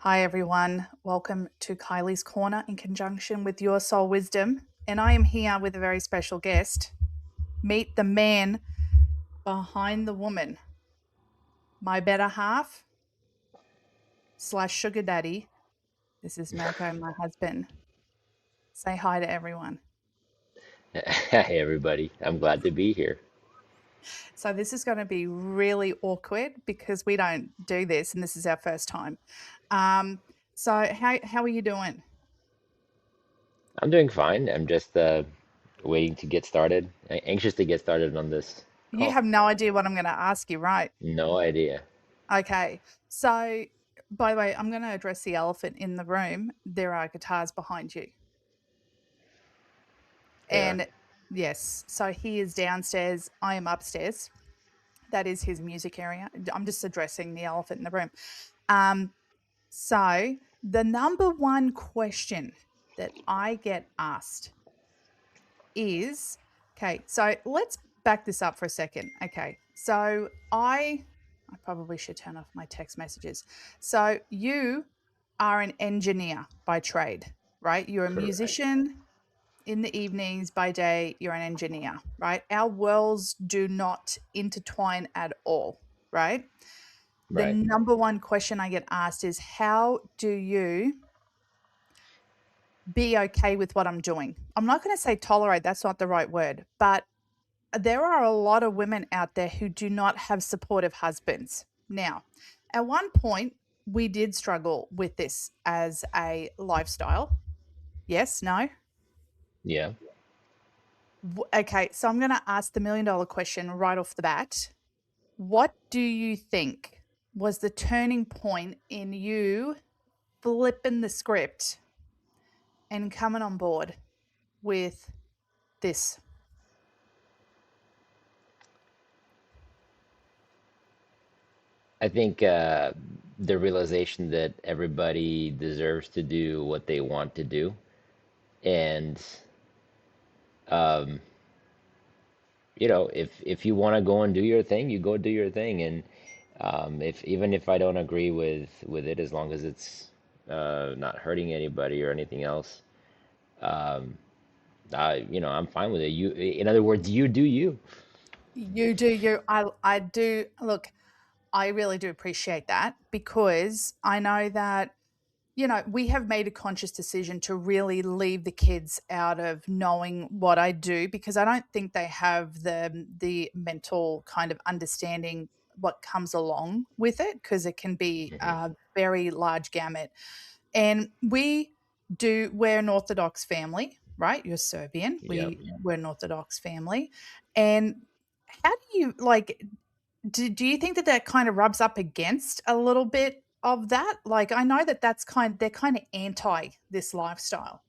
Hi, everyone. Welcome to Kylie's Corner in conjunction with Your Soul Wisdom. And I am here with a very special guest. Meet the man behind the woman, my better half slash sugar daddy. This is Mirko, my husband. Say hi to everyone. Hey everybody, I'm glad to be here. So, this is going to be really awkward because we don't do this and this is our first time. Um, how are you doing? I'm doing fine. I'm just waiting to get started. Anxious to get started on this You call. have no idea what I'm going to ask you, right? No idea. Okay. So, by the way, I'm going to address the elephant in the room. There are guitars behind you. Yeah. And yes, so he is downstairs. I am upstairs. That is his music area. I'm just addressing the elephant in the room. Um, so, the number one question that I get asked is okay, so let's back this up for a second. Okay. So, I probably should turn off my text messages. So you are an engineer by trade, right? You're a Correct. musician in the evenings, by day, you're an engineer, right? Our worlds do not intertwine at all, right? The Right. number one question I get asked is how do you be okay with what I'm doing? I'm not going to say tolerate, that's not the right word, but there are a lot of women out there who do not have supportive husbands. Now, at one point, we did struggle with this as a lifestyle. Yes, no? Yeah. Okay, so I'm going to ask the $1,000,000 question right off the bat. What do you think was the turning point in you flipping the script and coming on board with this? I think the realization that everybody deserves to do what they want to do, and um, if you want to go and do your thing, you go do your thing, and if even if I don't agree with it, as long as it's not hurting anybody or anything else, um, I'm fine with it. In other words, you do you. You do you. I do. Look, I really do appreciate that because I know that, we have made a conscious decision to really leave the kids out of knowing what I do because I don't think they have the mental kind of understanding what comes along with it because it can be Hmm. a very large gamut. And we're an Orthodox family, right? You're Serbian. Yep. We're an Orthodox family. And how do you like do you think that that kind of rubs up against a little bit of that? Like, I know that they're kind of anti this lifestyle.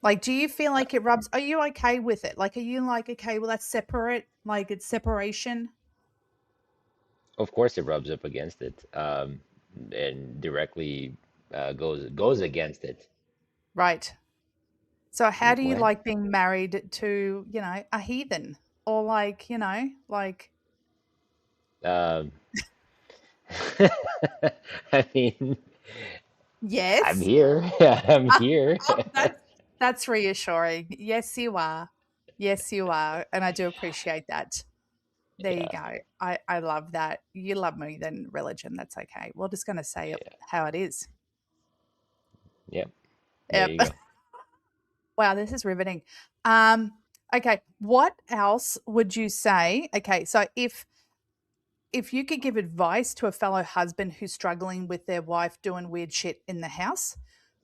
Like, do you feel like it rubs are you okay with it? Like, are you like, "Okay, well, that's separate," like, it's separation? Of course, it rubs up against it, and directly goes against it. Right. So, how do you When like being married to, a heathen? Or like, um, I mean, I'm yes? here. I'm Ah, here. oh, that's reassuring. Yes, you are. Yes, you are, and I do appreciate that. There you Yeah. go. I love that. You love me then religion, that's okay. We're just gonna say it Yeah. how it is. Yep. There Yep. you go. Wow, this is riveting. Um, okay, what else would you say okay, so if you could give advice to a fellow husband who's struggling with their wife doing weird shit in the house,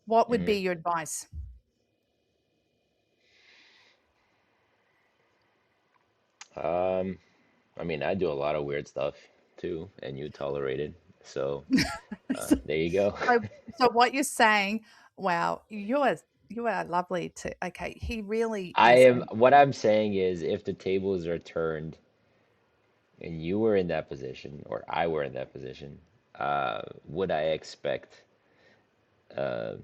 what would be Hmm. your advice? Um, I mean, I do a lot of weird stuff too, and you tolerate it. So So there you go. so what you're saying wow, you are lovely to okay, he really I is am, what I'm saying is, if the tables are turned and you were in that position, or I were in that position, would I expect uh,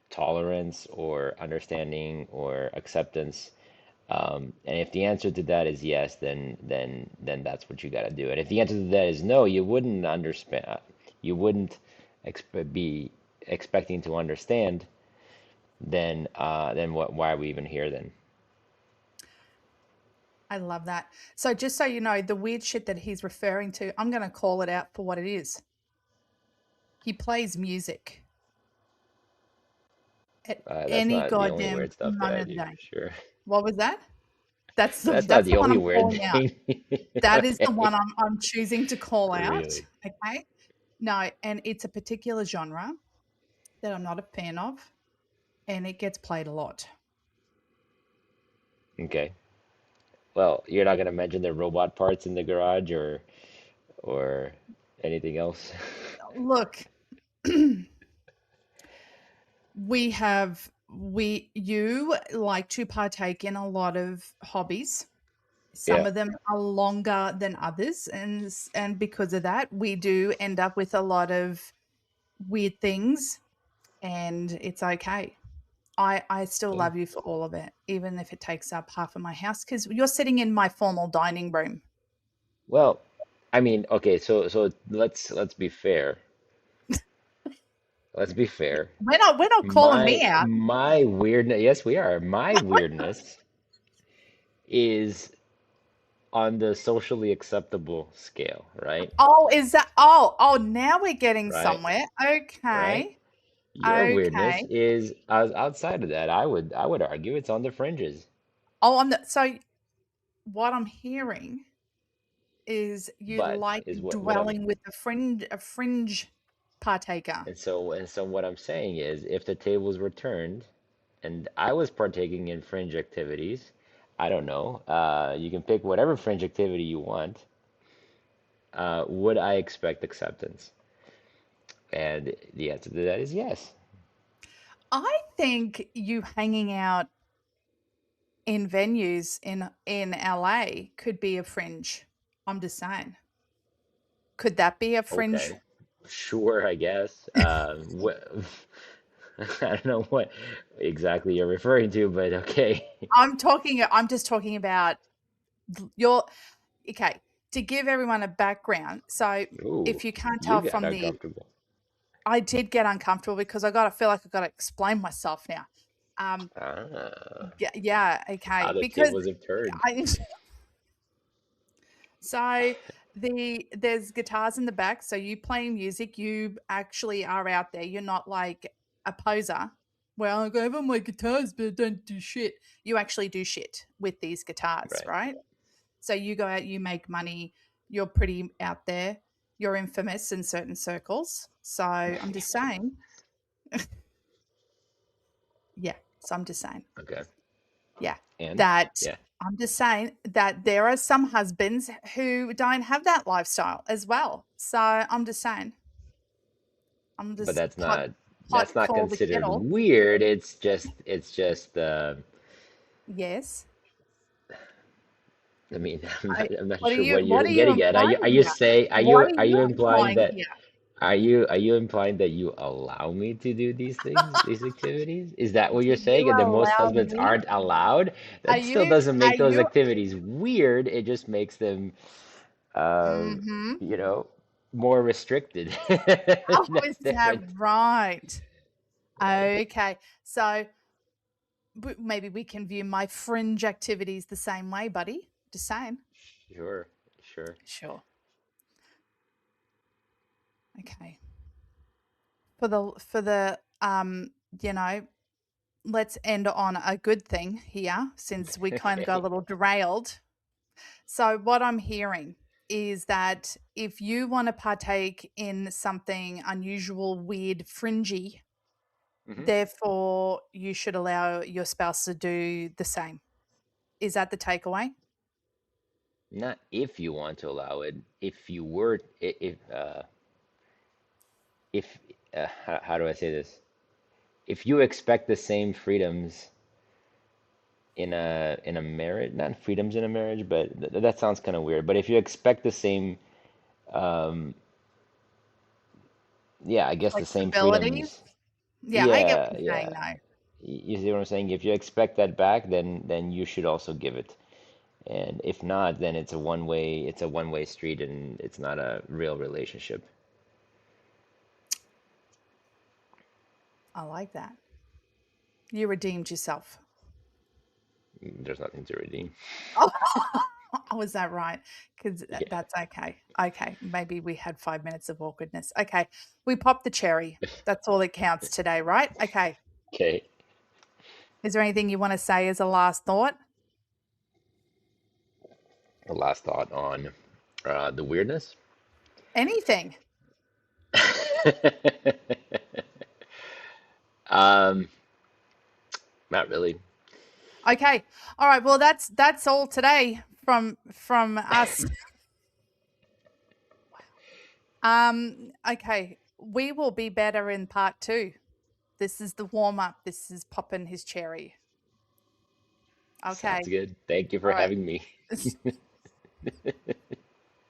tolerance or understanding or acceptance? And if the answer to that is yes, then that's what you got to do. And if the answer to that is no, you wouldn't understand. You wouldn't. be expecting to understand, then what? Why are we even here then? I love that. So just so you know, the weird shit that he's referring to, I'm going to call it out for what it is. He plays music at That's any not the only goddamn weird stuff that moment I of the do day. for sure. What was that? That's not That's the the one only I'm weird calling out. thing. That is the one Okay. I'm choosing to call out. Really? Okay. No, and it's a particular genre that I'm not a fan of, and it gets played a lot. Okay. Well, you're not gonna mention the robot parts in the garage or anything else? Look, you like to partake in a lot of hobbies. Some Yeah. of them are longer than others, and because of that, we do end up with a lot of weird things, and it's okay. I still Yeah. love you for all of it, even if it takes up half of my house, because you're sitting in my formal dining room. Well, I mean, okay, so let's be fair. Let's be fair. We're not calling me out. My weirdness, yes, we are. My weirdness is on the socially acceptable scale, right? Oh, is that oh, now we're getting Right? somewhere. Right? Okay. Your weirdness Okay. is outside of that. I would argue it's on the fringes. Oh, so what I'm hearing is you But like is what I'm dwelling with a fringe partaker. and so what I'm saying is if the tables were turned and I was partaking in fringe activities, I don't know, you can pick whatever fringe activity you want, would I expect acceptance? And the answer to that is yes. I think you hanging out in venues in LA could be a fringe. I'm just saying. Could that be a fringe? Okay. Sure, I guess. I don't know what exactly you're referring to, but okay. I'm just talking about your okay, to give everyone a background. So Ooh, if you can't you tell got from the uncomfortable. I did get uncomfortable because I got to feel like I got to explain myself now. Um Ah, yeah, yeah, how okay. the Because tables have turned. I so there's guitars in the back, so you playing music, you actually are out there. You're not like a poser. Well, I go over my guitars, but I don't do shit. You actually do shit with these guitars, Right. right? So you go out, you make money, you're pretty out there, you're infamous in certain circles. So I'm just saying, yeah. So I'm just saying, Okay. yeah, And that yeah, I'm just saying that there are some husbands who don't have that lifestyle as well. So I'm just saying, I'm but just that's hot, not hot that's not call the considered kettle. weird. It's just Yes. I mean, I, I'm not what are sure you, what what you're are you getting at. Are you implying are you here? say What are are you you implying implying that here? are you implying that you allow me to do these things, these activities? Is that what Do you're you saying? And that most allow husbands me? aren't allowed? Are That still you, doesn't are make those you, activities weird. It just makes them, uh, mm-hmm. you know, more restricted. Oh, That's is that different. right? Okay. So maybe we can view my fringe activities the same way, buddy. Just saying. Sure, sure. Sure. Okay. For the you know, let's end on a good thing here since we kind of got a Okay. little derailed. So what I'm hearing is that if you want to partake in something unusual, weird, fringy, Hmm. therefore you should allow your spouse to do the same. Is that the takeaway? Not if you want to allow it. If you were, if how do I say this? If you expect the same freedoms in a marriage, not freedoms in a marriage, but that sounds kind of weird. But if you expect the same, um, yeah, I guess the same Flexibility? freedoms. Yeah, I get what Yeah, you're yeah. saying though. You see what I'm saying? If you expect that back, then you should also give it. And if not, then it's a one-way street and it's not a real relationship. I like that. You redeemed yourself. There's nothing to redeem. Oh, was that right? Because Yeah. that's okay. Okay, maybe we had 5 minutes of awkwardness. Okay, we popped the cherry. That's all that counts today, right? Okay. Okay. Is there anything you want to say as a last thought? A last thought on the weirdness. Anything? um, Not really. Okay. All right. Well, that's all today from us. Okay. We will be better in part two. This is the warm up. This is popping his cherry. Okay. Sounds good. Thank you for All right. having me.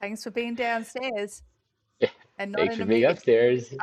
Thanks for being downstairs and not Thanks in for a being meeting. upstairs.